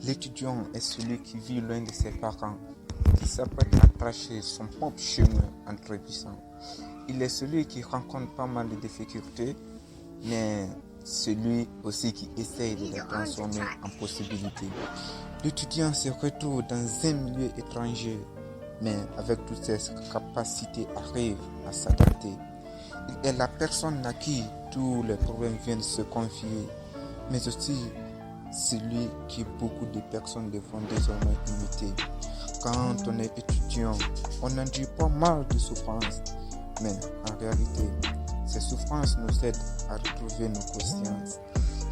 L'étudiant est celui qui vit loin de ses parents, qui s'apprête à tracer son propre chemin en trébuchant. Il est celui qui rencontre pas mal de difficultés, mais celui aussi qui essaye de les transformer en possibilités. L'étudiant se retrouve dans un milieu étranger, mais avec toutes ses capacités arrive à s'adapter. Il est la personne à qui tous les problèmes viennent se confier, mais aussi celui qui beaucoup de personnes devront désormais imiter. Quand on est étudiant, on endure pas mal de souffrances, mais en réalité, ces souffrances nous aident à retrouver nos consciences.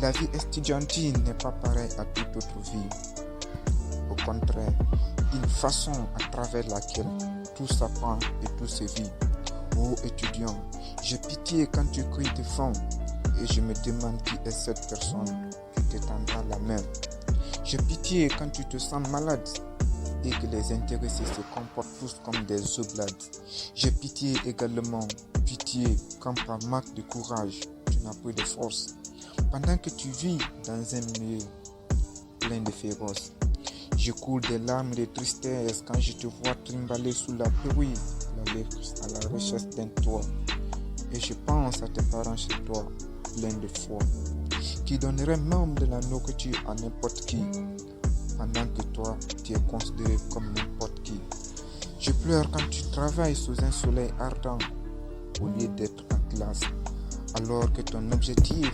La vie estudiantine n'est pas pareille à toute autre vie. Au contraire, une façon à travers laquelle tout s'apprend et tout se vit. Ô étudiant, j'ai pitié quand tu cries de fond et je me demande qui est cette personne qui te tendra la main. J'ai pitié quand tu te sens malade et que les intéressés se comportent tous comme des oblades. J'ai pitié également, pitié quand par manque de courage, tu n'as plus de force. Pendant que tu vis dans un milieu plein de féroces, je coule des larmes de tristesse quand je te vois trimballer sous la pluie à la recherche d'un toit. Et je pense à tes parents chez toi, pleins de foi, qui donneraient même de la nourriture à n'importe qui, pendant que toi, tu es considéré comme n'importe qui. Je pleure quand tu travailles sous un soleil ardent, au lieu d'être en classe, alors que ton objectif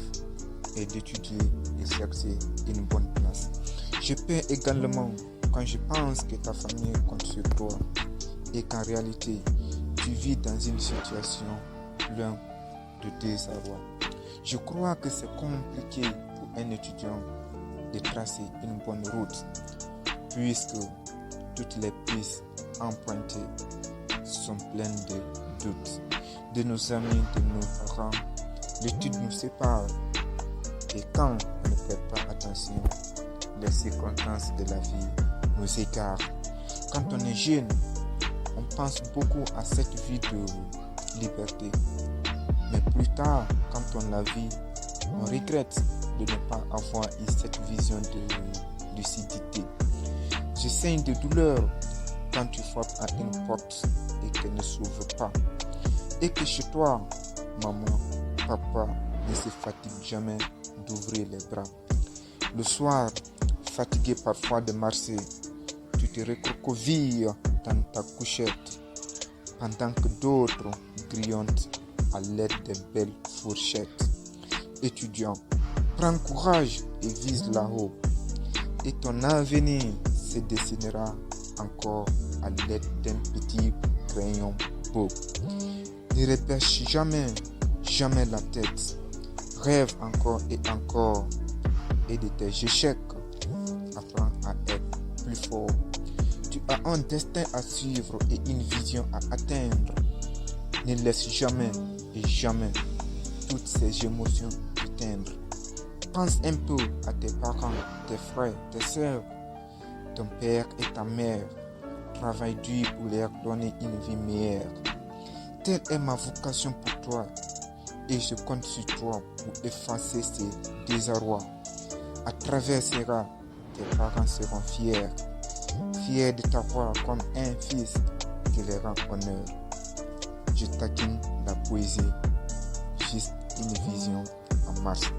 est d'étudier et chercher une bonne place. Je pleure également quand je pense que ta famille compte sur toi et qu'en réalité, tu vis dans une situation pleine de désarroi. Je crois que c'est compliqué pour un étudiant de tracer une bonne route, puisque toutes les pistes empruntées sont pleines de doutes. De nos amis, de nos parents, l'étude nous sépare. Et quand on ne prête pas attention, les circonstances de la vie nous égarent. Quand on est jeune, on pense beaucoup à cette vie de liberté. Mais plus tard, quand on la vit, on regrette de ne pas avoir eu cette vision de lucidité. Je saigne de douleur quand tu frappes à une porte et qu'elle ne s'ouvre pas. Et que chez toi, maman, papa ne se fatigue jamais d'ouvrir les bras. Le soir, fatigué parfois de marcher, tu te recroquevilles dans ta couchette, pendant que d'autres grillottent à l'aide des belles fourchettes. Étudiant, prends courage et vise là-haut, et ton avenir se dessinera encore à l'aide d'un petit crayon beau. Ne repêche jamais la tête. Rêve encore et de tes échecs, apprends à être plus fort. Tu as un destin à suivre et une vision à atteindre. Ne laisse jamais toutes ces émotions t'éteindre. Pense un peu à tes parents, tes frères, tes sœurs, ton père et ta mère. Travaille dur pour leur donner une vie meilleure. Telle est ma vocation pour toi et je compte sur toi pour effacer ces désarrois. À travers ces rats, tes parents seront fiers de t'avoir comme un fils qui leur rend honneur. Je taquine la poésie, juste une vision en marche.